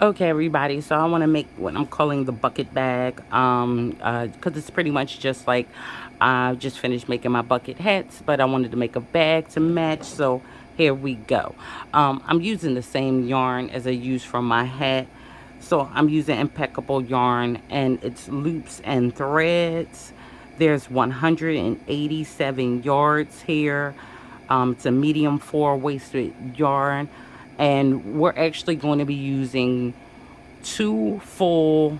Okay, everybody, so I want to make what I'm calling the bucket bag, because it's pretty much just like I just finished making my bucket hats, but I wanted to make a bag to match, so here we go. I'm using the same yarn as I used for my hat, so I'm using impeccable yarn, and it's loops and threads. There's 187 yards here. It's a medium four waisted yarn, and we're actually going to be using two full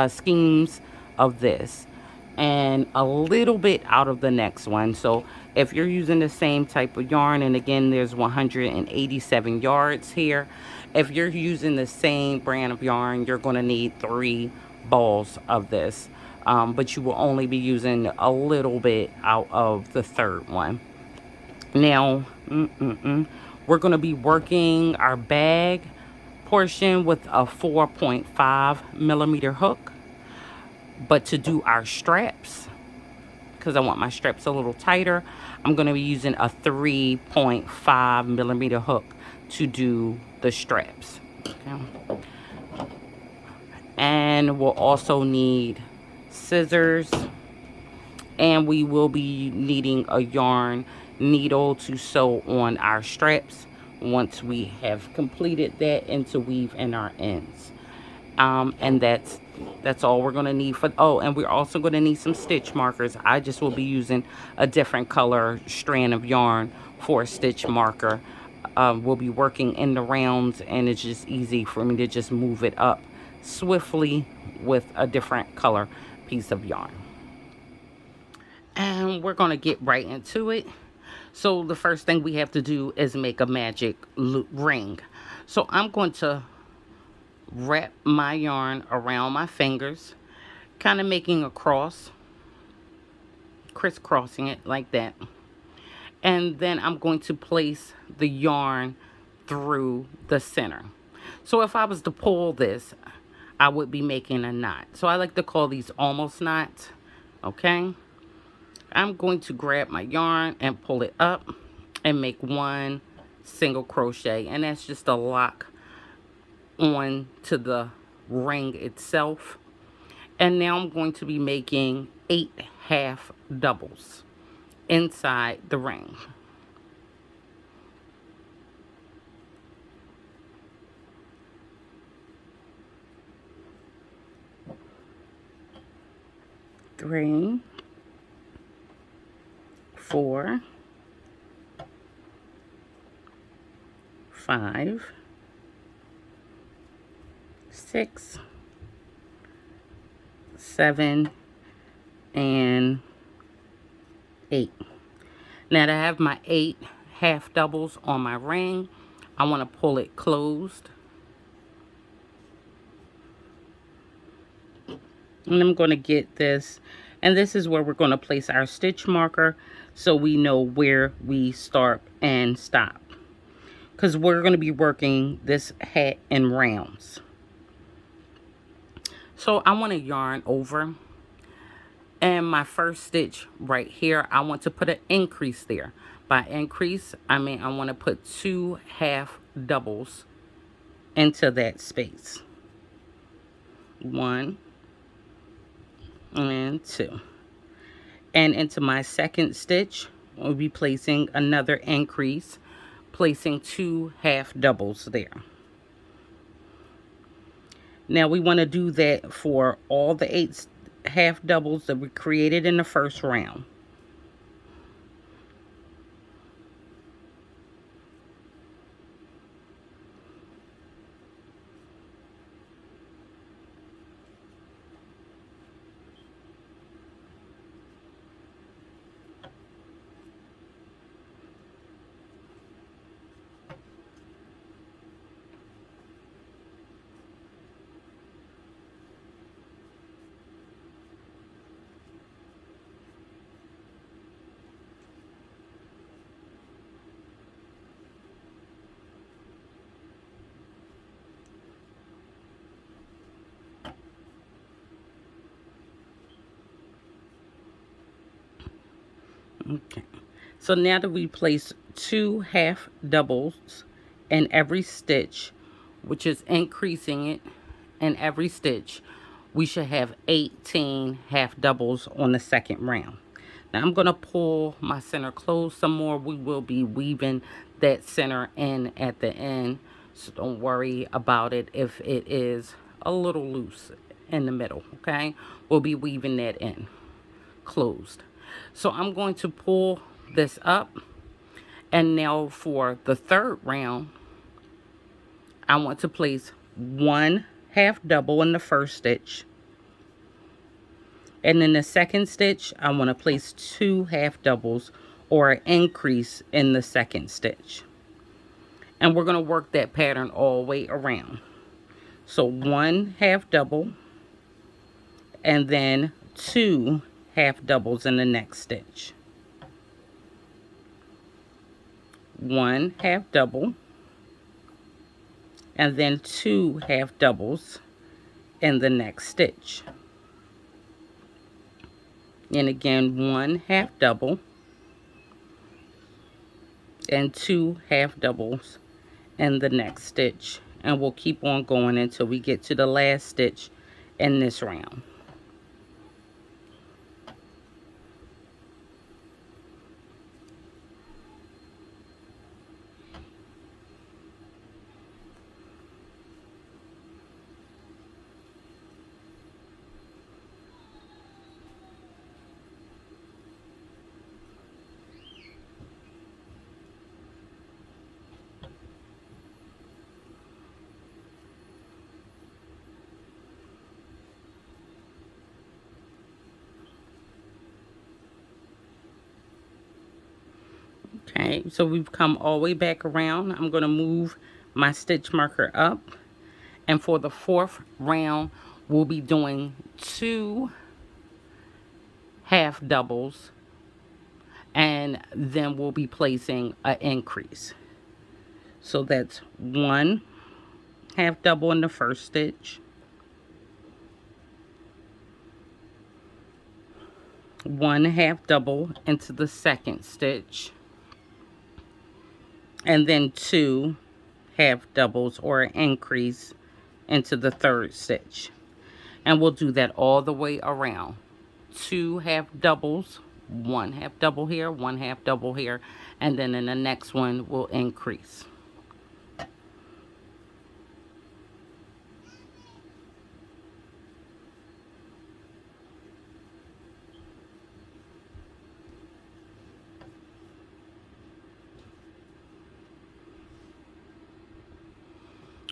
schemes of this and a little bit out of the next one. So if you're using the same type of yarn, and again, there's 187 yards here. If you're using the same brand of yarn, you're going to need three balls of this. But you will only be using a little bit out of the third one. Now, we're going to be working our bag portion with a 4.5 millimeter hook. But to do our straps, because I want my straps a little tighter, I'm going to be using a 3.5 millimeter hook to do the straps. Okay. And we'll also need scissors, and we will be needing a yarn needle to sew on our straps once we have completed that and to weave in our ends. And that's all we're going to need for. Oh, and we're also going to need some stitch markers. I just will be using a different color strand of yarn for a stitch marker. We'll be working in the rounds, and it's just easy for me to just move it up swiftly with a different color piece of yarn. And we're going to get right into it. So the first thing we have to do is make a magic loop ring. So I'm going to wrap my yarn around my fingers, kind of making a cross, crisscrossing it like that. And then I'm going to place the yarn through the center. So if I was to pull this, I would be making a knot. So I like to call these almost knots. Okay. I'm going to grab my yarn and pull it up and make one single crochet. And that's just a lock on to the ring itself. And now I'm going to be making 8 half doubles inside the ring. Three, 4, 5, 6, 7, and 8. Now that I have my 8 half doubles on my ring, I want to pull it closed. And I'm going to get this, and this is where we're going to place our stitch marker so we know where we start and stop, because we're going to be working this hat in rounds. So I want to yarn over, and my first stitch right here, I want to put an increase there. By increase, I mean I want to put 2 half doubles into that space. 1 and 2. And into my second stitch, we'll be placing another increase, placing 2 half doubles there. Now we want to do that for all the 8 half doubles that we created in the first round. Okay, so now that we place 2 half doubles in every stitch, which is increasing it in every stitch, we should have 18 half doubles on the second round. Now I'm going to pull my center closed some more. We will be weaving that center in at the end, so don't worry about it if it is a little loose in the middle, okay? We'll be weaving that in closed. So I'm going to pull this up, and now for the third round, I want to place one half double in the first stitch, and in the second stitch I want to place two half doubles or an increase in the second stitch, and we're going to work that pattern all the way around. So one half double and then two half doubles in the next stitch, one half double and then two half doubles in the next stitch, and again one half double and two half doubles in the next stitch, and we'll keep on going until we get to the last stitch in this round. Okay, so we've come all the way back around. I'm going to move my stitch marker up, and for the fourth round we'll be doing two half doubles, and then we'll be placing an increase. So that's one half double in the first stitch, one half double into the second stitch, and then two half doubles or an increase into the third stitch. And we'll do that all the way around. Two half doubles, one half double here, one half double here, and then in the next one we'll increase.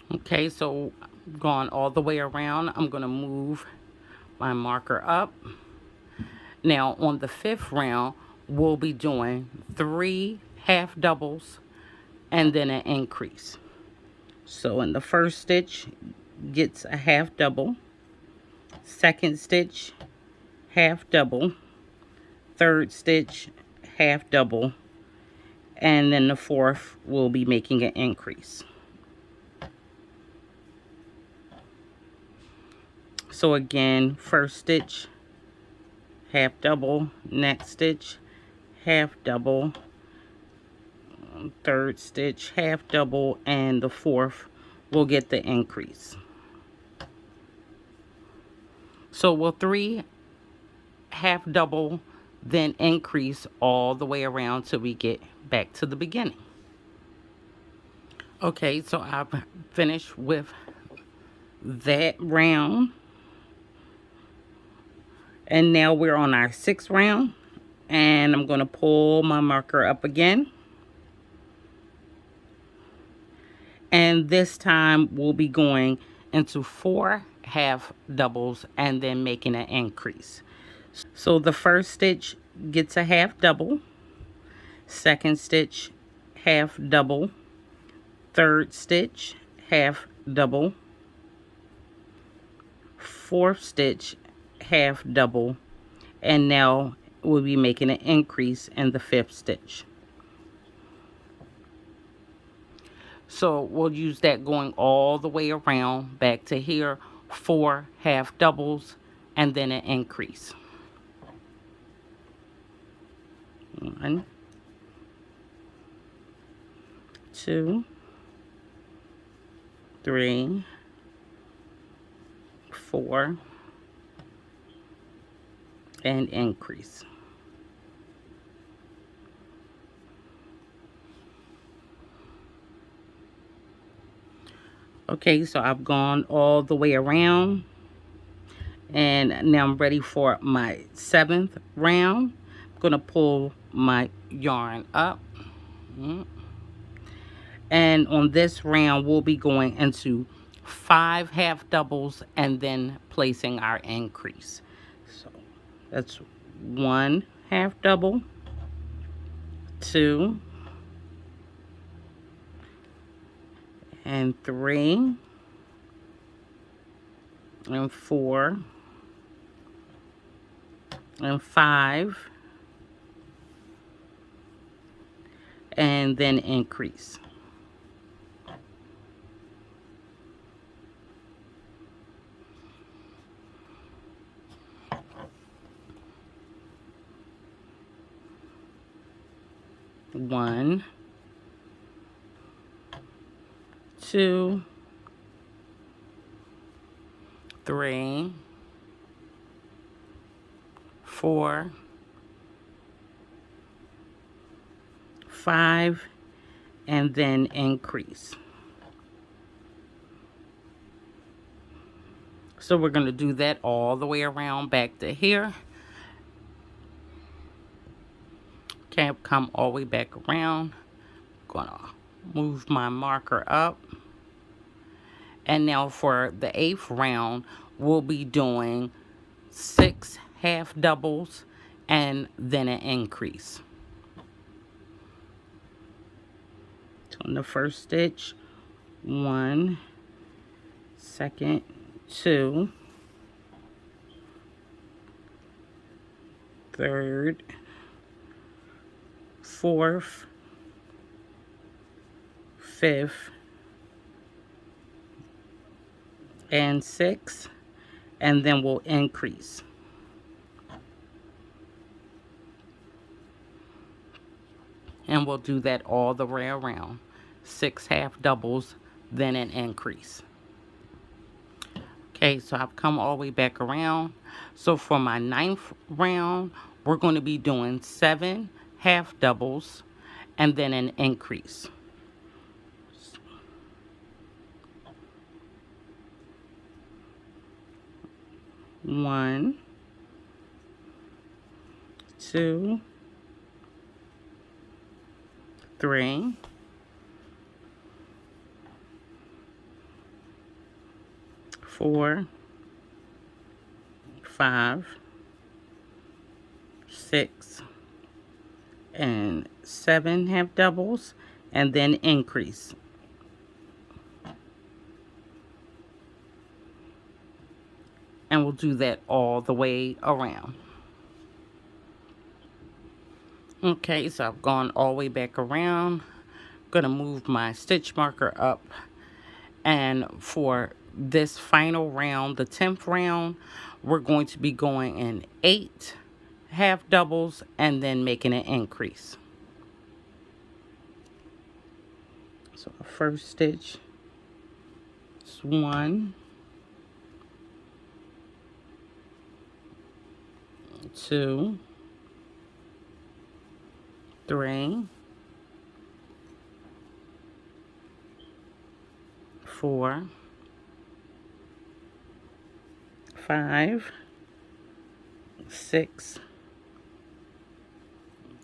Okay, so gone all the way around. I'm going to move my marker up. Now on the fifth round, we'll be doing three half doubles and then an increase. So in the first stitch, gets a half double, second stitch, half double, third stitch, half double, and then the fourth will be making an increase. So again, first stitch, half double, next stitch, half double, third stitch, half double, and the fourth will get the increase. So we'll three half double, then increase all the way around till we get back to the beginning. Okay, so I've finished with that round, and now we're on our sixth round, and I'm going to pull my marker up again, and this time we'll be going into four half doubles and then making an increase. So the first stitch gets a half double, second stitch half double, third stitch half double, fourth stitch half double, and now we'll be making an increase in the fifth stitch. So we'll use that going all the way around back to here, four half doubles and then an increase. One, two, 3, 4, and increase. Okay, so I've gone all the way around, and now I'm ready for my 7th round. I'm gonna pull my yarn up, and on this round we'll be going into 5 half doubles and then placing our increase. So that's 1 half double, 2, and 3, and 4, and 5, and then increase. One, 2, 3, 4, 5, and then increase. So we're going to do that all the way around back to here. Okay, come all the way back around. Gonna move my marker up. And now for the 8th round, we'll be doing 6 half doubles and then an increase. So in the first stitch, 1, second, 2, third, 4th, 5th, and 6th, and then we'll increase. And we'll do that all the way around. 6 half doubles, then an increase. Okay, so I've come all the way back around. So for my 9th round, we're going to be doing 7 half doubles and then an increase. One, 2, 3, 4, 5, 6, and 7 half doubles, and then increase. And we'll do that all the way around. Okay, so I've gone all the way back around. I'm gonna move my stitch marker up, and for this final round, the 10th round, we're going to be going in 8 half doubles and then making an increase. So the first stitch is 1, 2, 3, 4, 5, 6,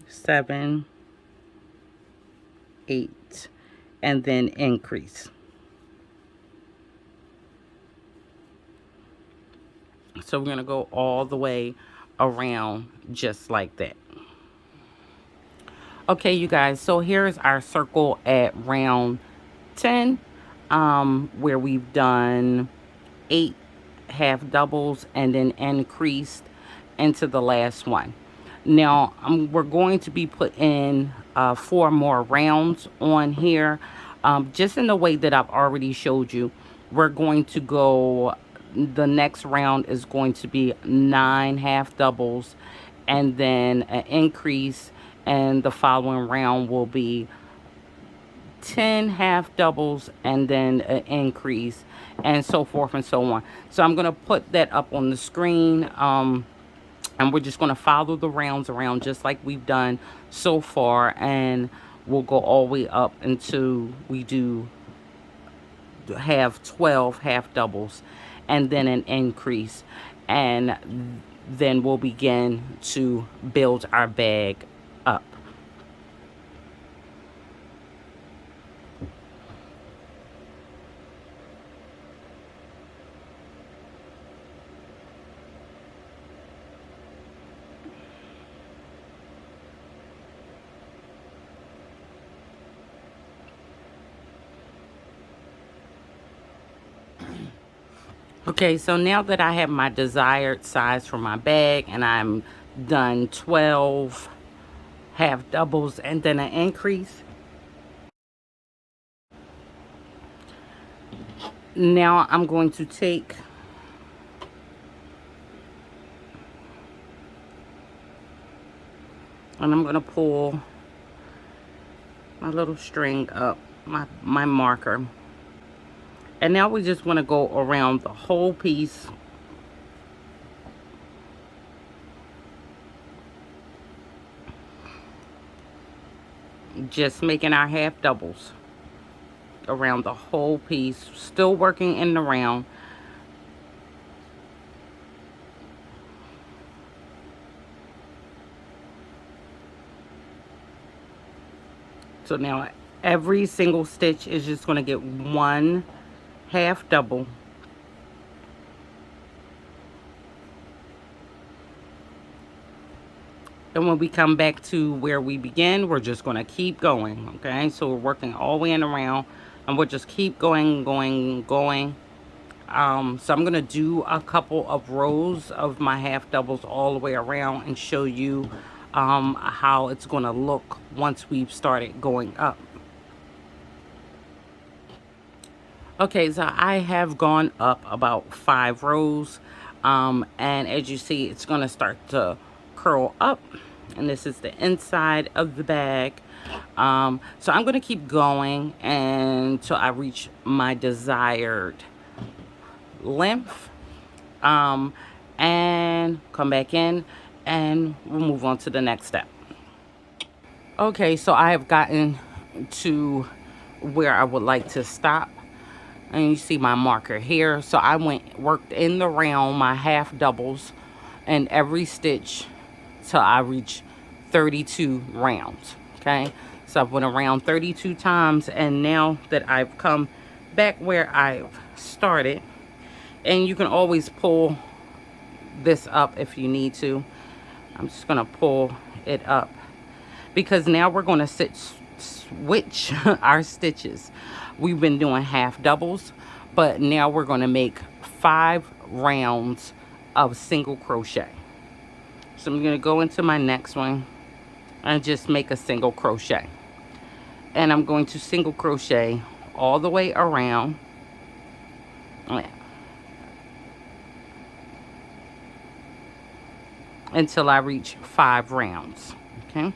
7, 8, and then increase. So we're going to go all the way around just like that. Okay, you guys, so here's our circle at round 10, where we've done 8 half doubles and then increased into the last one. Now we're going to be putting 4 more rounds on here, just in the way that I've already showed you. We're going to go, the next round is going to be 9 half doubles and then an increase, and the following round will be 10 half doubles and then an increase, and so forth and so on. So I'm going to put that up on the screen, and we're just going to follow the rounds around just like we've done so far, and we'll go all the way up until we do have 12 half doubles and then an increase, and then we'll begin to build our bag up. Okay, so now that I have my desired size for my bag and I'm done 12 half doubles and then an increase, now I'm going to take and I'm going to pull my little string up, my marker. And now we just want to go around the whole piece. Just making our half doubles around the whole piece. Still working in the round. So now every single stitch is just going to get one half double. And when we come back to where we begin, we're just going to keep going, okay? So we're working all the way in around, and we'll just keep going. So I'm going to do a couple of rows of my half doubles all the way around and show you how it's going to look once we've started going up. Okay, so I have gone up about 5 rows, and as you see, it's going to start to curl up, and this is the inside of the bag. So I'm going to keep going until I reach my desired length, and come back in, and we'll move on to the next step. Okay, so I have gotten to where I would like to stop. And you see my marker here. So I worked in the round my half doubles and every stitch till I reach 32 rounds. Okay, so I've went around 32 times, and now that I've come back where I've started, and you can always pull this up if you need to. I'm just gonna pull it up because now we're gonna switch our stitches. We've been doing half doubles, but now we're going to make 5 rounds of single crochet. So I'm going to go into my next one and just make a single crochet. And I'm going to single crochet all the way around. Until I reach 5 rounds. Okay.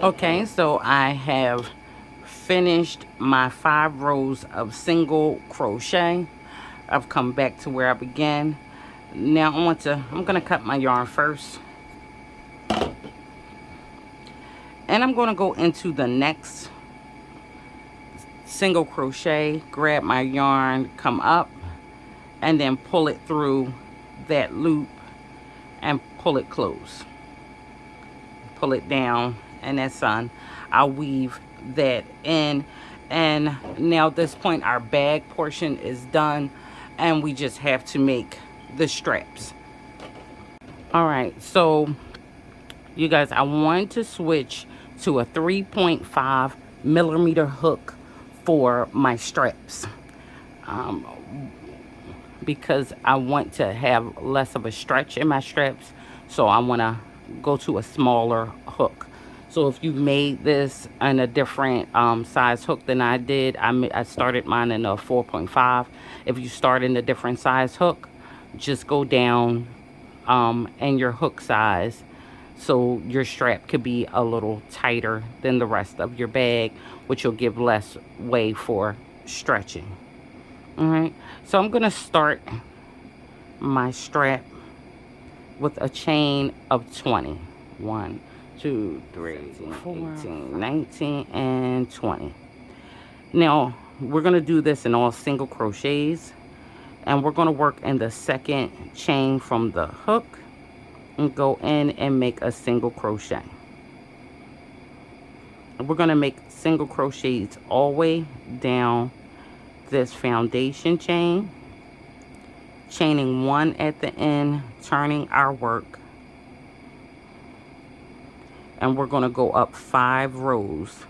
Okay, so I have finished my 5 rows of single crochet. I've come back to where I began. Now I'm gonna cut my yarn first. And I'm gonna go into the next single crochet, grab my yarn, come up, and then pull it through that loop and pull it close. Pull it down, and that's on. I'll weave that in, and now at this point our bag portion is done, and we just have to make the straps. All right, so you guys, I want to switch to a 3.5 millimeter hook for my straps, because I want to have less of a stretch in my straps, so I want to go to a smaller hook. So if you made this in a different size hook than I did, I started mine in a 4.5. If you start in a different size hook, just go down and your hook size, so your strap could be a little tighter than the rest of your bag, which will give less way for stretching. All right, so I'm gonna start my strap with a chain of 20. 1, 2, 3, 4, 18, 19, and 20. Now we're gonna do this in all single crochets, and we're gonna work in the second chain from the hook and go in and make a single crochet. We're going to make single crochets all the way down this foundation chain, chaining one at the end, turning our work, and we're going to go up 5 rows.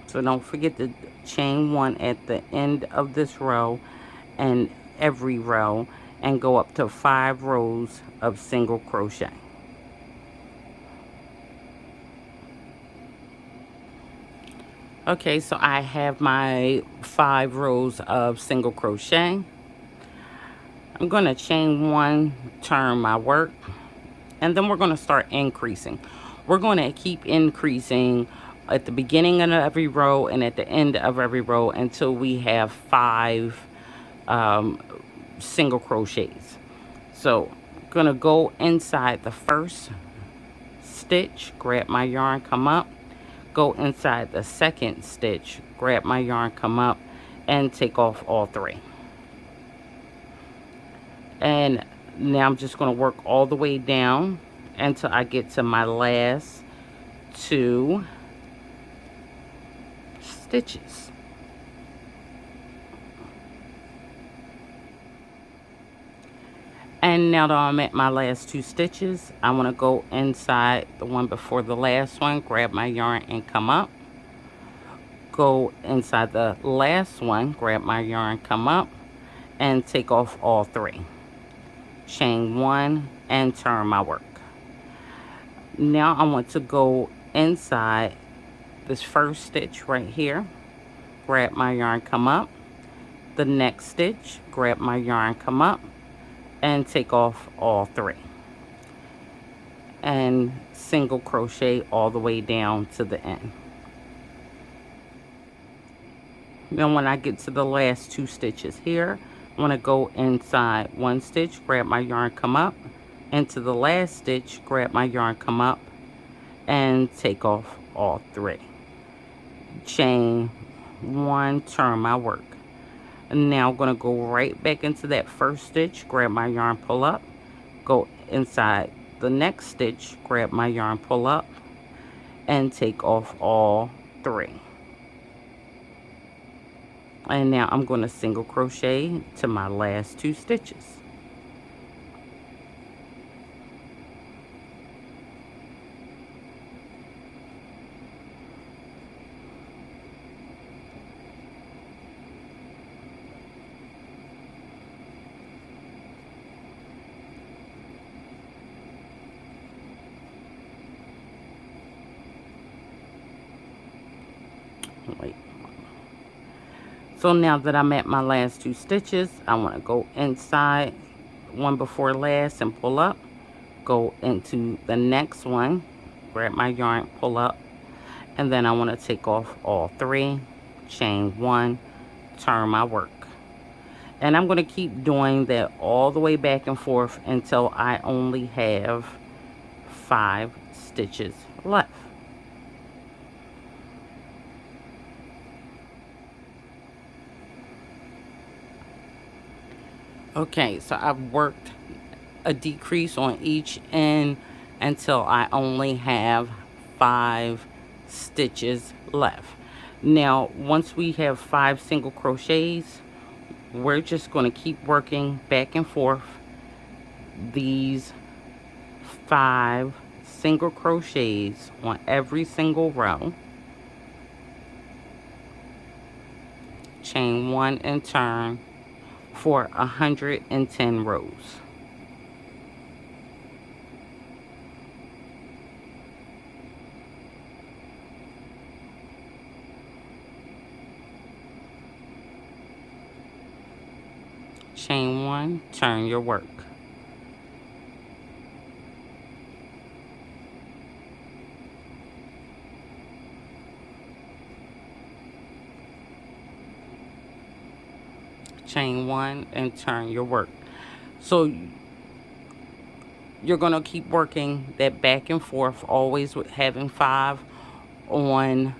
So don't forget to chain one at the end of this row and every row, and go up to 5 rows of single crochet. Okay, so I have my 5 rows of single crochet. I'm going to chain one, turn my work, and then we're going to start increasing. We're going to keep increasing at the beginning of every row and at the end of every row until we have 5 single crochets. So I'm going to go inside the first stitch, grab my yarn, come up, go inside the second stitch, grab my yarn, come up, and take off all 3. And now I'm just going to work all the way down until I get to my last 2 stitches. And now that I'm at my last 2 stitches, I want to go inside the one before the last one, grab my yarn and come up. Go inside the last one, grab my yarn, come up, and take off all 3. Chain 1 and turn my work. Now I want to go inside this first stitch right here, grab my yarn, come up. The next stitch, grab my yarn, come up, and take off all 3. And single crochet all the way down to the end. Then when I get to the last 2 stitches here, I want to go inside one stitch, grab my yarn, come up, into the last stitch, grab my yarn, come up, and take off all 3. Chain 1, turn my work. And now I'm going to go right back into that first stitch, grab my yarn, pull up, go inside the next stitch, grab my yarn, pull up, and take off all 3. And now I'm going to single crochet to my last 2 stitches. Wait. So now that I'm at my last 2 stitches, I want to go inside one before last and pull up, go into the next one, grab my yarn, pull up, and then I want to take off all 3, chain 1, turn my work. And I'm going to keep doing that all the way back and forth until I only have 5 stitches left. Okay, so I've worked a decrease on each end until I only have 5 stitches left. Now, once we have 5 single crochets, we're just going to keep working back and forth these 5 single crochets on every single row. Chain 1 and turn. for 110 rows. Chain 1, turn your work. Chain 1 and turn your work. So you're going to keep working that back and forth, always with having 5 on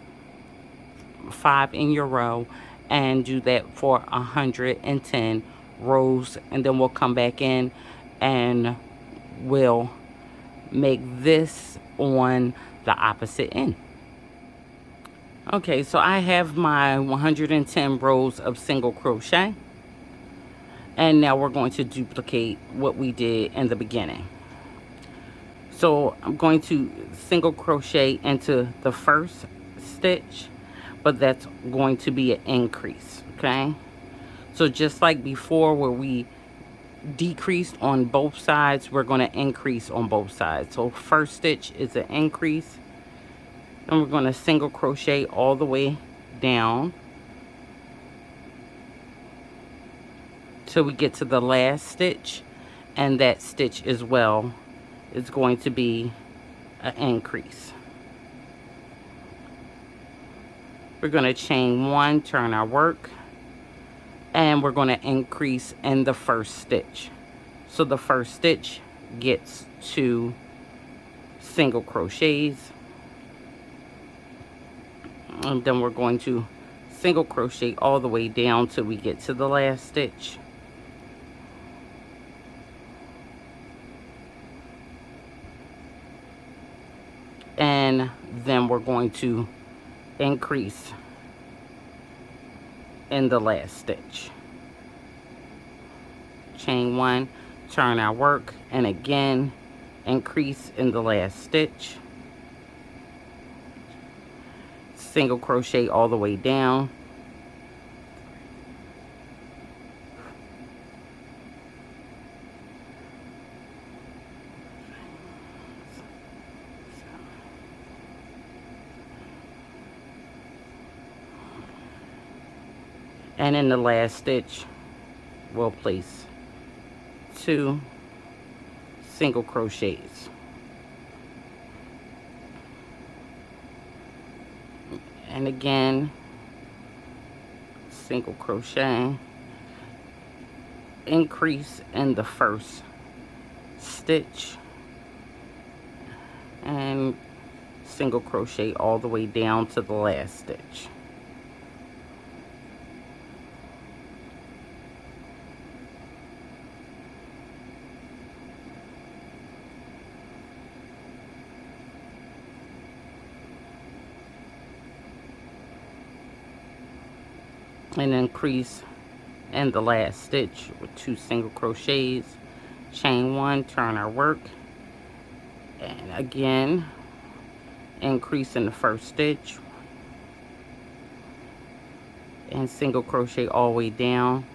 5 in your row, and do that for 110 rows, and then we'll come back in and we'll make this on the opposite end. Okay, so I have my 110 rows of single crochet, and now we're going to duplicate what we did in the beginning. So I'm going to single crochet into the first stitch, but that's going to be an increase. Okay, so just like before where we decreased on both sides, we're going to increase on both sides. So first stitch is an increase, and we're going to single crochet all the way down till we get to the last stitch, and that stitch as well is going to be an increase. We're going to chain 1, turn our work, and we're going to increase in the first stitch. So the first stitch gets 2 single crochets, and then we're going to single crochet all the way down till we get to the last stitch. And then we're going to increase in the last stitch. Chain 1, turn our work, and again increase in the last stitch. Single crochet all the way down. And in the last stitch, we'll place 2 single crochets. And again, single crochet, increase in the first stitch, and single crochet all the way down to the last stitch. And increase in the last stitch with 2 single crochets, chain 1, turn our work, and again increase in the first stitch and single crochet all the way down.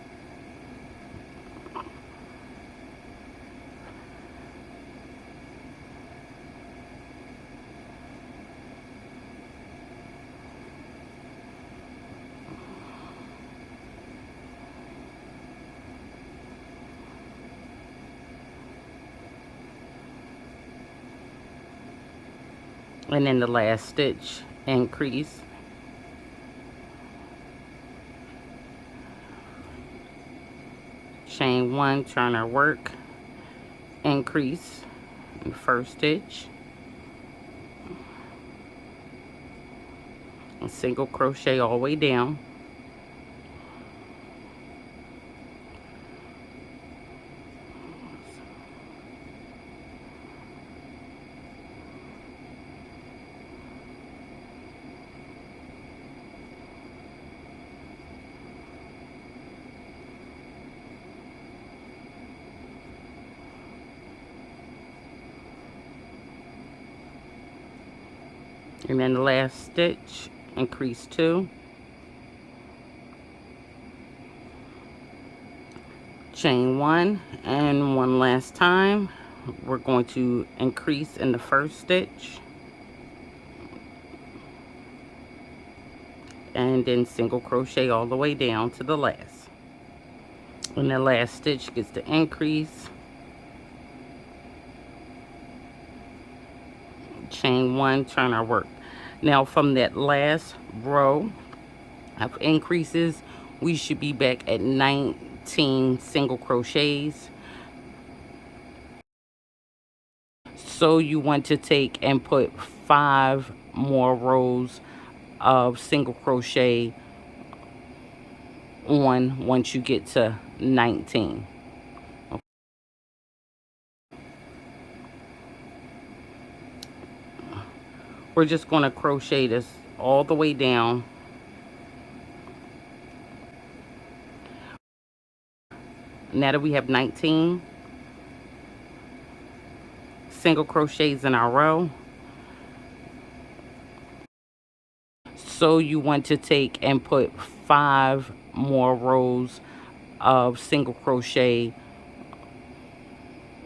And in the last stitch, increase. Chain 1, turn our work, increase in the first stitch, and single crochet all the way down. And then the last stitch, increase 2. chain one, and one last time we're going to increase in the first stitch and then single crochet all the way down to the last. When the last stitch gets the increase, chain one, turn our work. Now from that last row of increases, we should be back at 19 single crochets. So you want to take and put 5 more rows of single crochet on once you get to 19. Okay. We're just going to crochet this all the way down. Now that we have 19 single crochets in our row, so you want to take and put 5 more rows of single crochet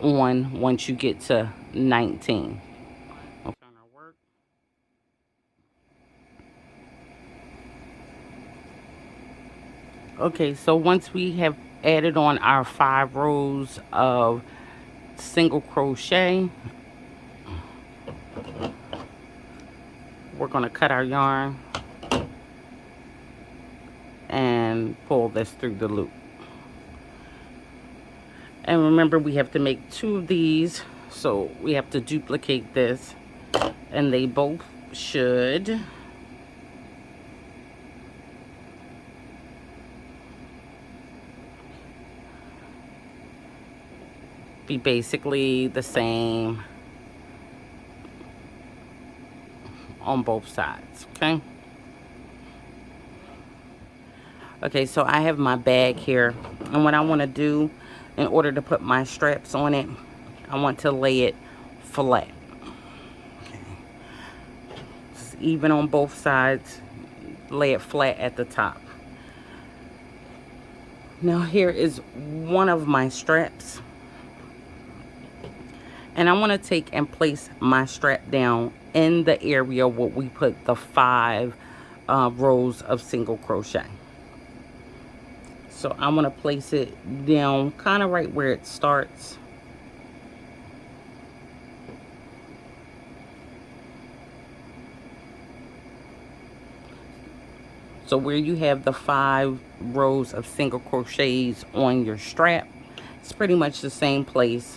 on once you get to 19. Okay. Okay, so once we have added on our 5 rows of single crochet, we're going to cut our yarn and pull this through the loop. And remember, we have to make 2 of these, so we have to duplicate this, and they both should be basically the same on both sides. Okay, so I have my bag here, and what I want to do in order to put my straps on it, I want to lay it flat. Just even on both sides, lay it flat at the top. Now here is one of my straps, and I want to take and place my strap down in the area where we put the 5 rows of single crochet. So I'm going to place it down kind of right where it starts. So where you have the 5 rows of single crochets on your strap, it's pretty much the same place.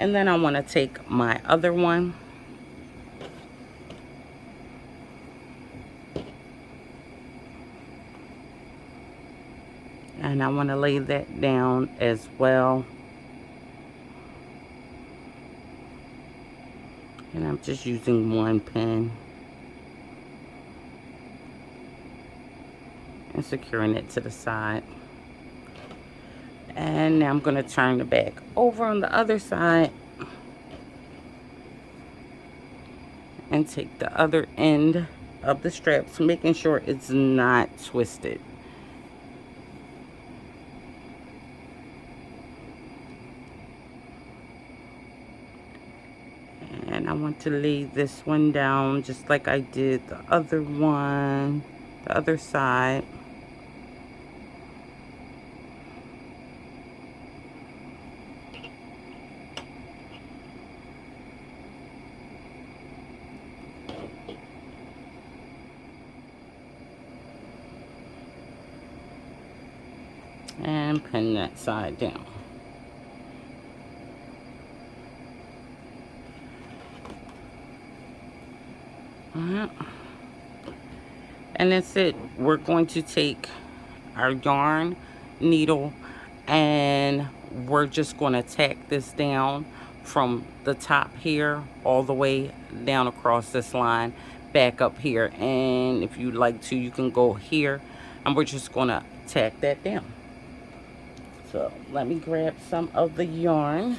And then I want to take my other one, and I want to lay that down as well. And I'm just using one pin and securing it to the side. And now I'm going to turn the bag over on the other side and take the other end of the straps, making sure it's not twisted. And I want to lay this one down just like I did the other one, the other side. And pin that side down. And that's it. We're going to take our yarn, needle, and we're just going to tack this down from the top here all the way down across this line back up here. And if you'd like to, you can go here, and we're just going to tack that down. So let me grab some of the yarn.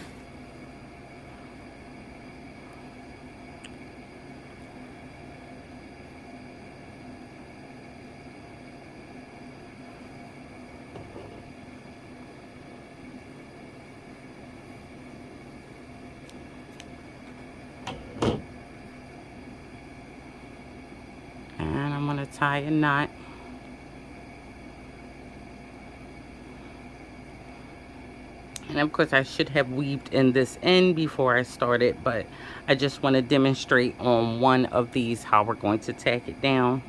tie a knot. And of course I should have weaved in this end before I started, but I just want to demonstrate on one of these how we're going to tack it down.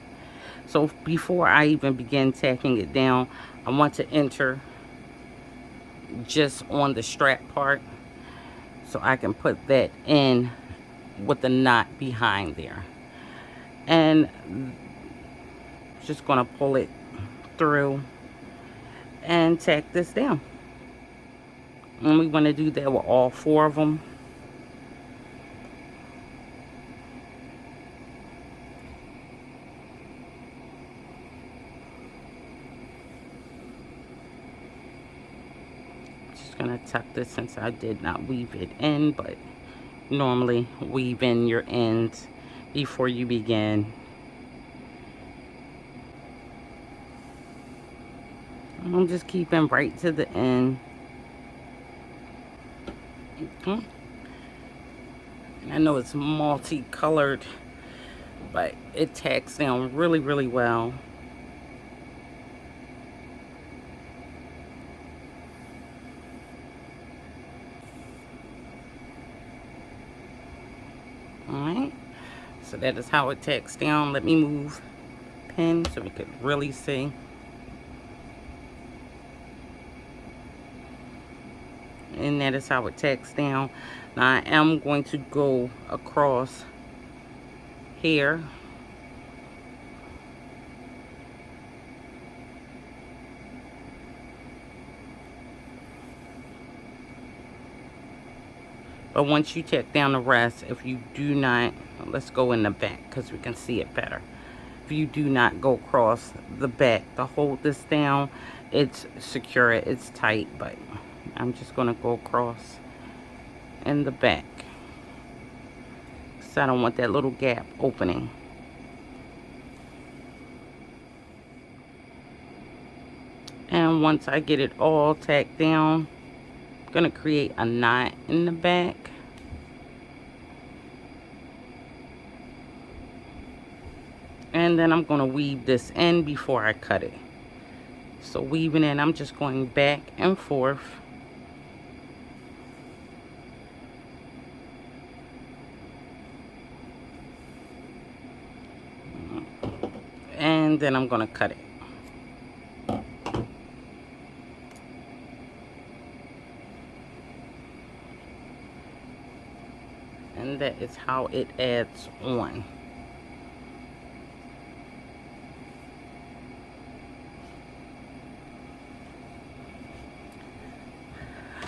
So before I even begin tacking it down, I want to enter just on the strap part so I can put that in with the knot behind there. And just going to pull it through and tack this down. And we want to do that with all 4 of them. Just going to tuck this since I did not weave it in, but normally weave in your ends before you begin. I'm just keeping right to the end. Okay. I know it's multicolored, but it tacks down really, really well. Alright, so that is how it tacks down. Let me move pin so we could really see. And that is how it tacks down. Now I am going to go across here. But once you tack down the rest, if you do not, let's go in the back because we can see it better. If you do not go across the back to hold this down, it's secure, it's tight, but I'm just going to go across in the back. So I don't want that little gap opening. And once I get it all tacked down, I'm going to create a knot in the back. And then I'm going to weave this in before I cut it. So weaving in, I'm just going back and forth. And then I'm going to cut it. And that is how it adds on.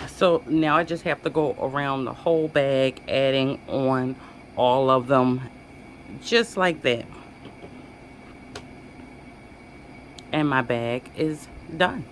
So now I just have to go around the whole bag, adding on all of them just like that. And my bag is done.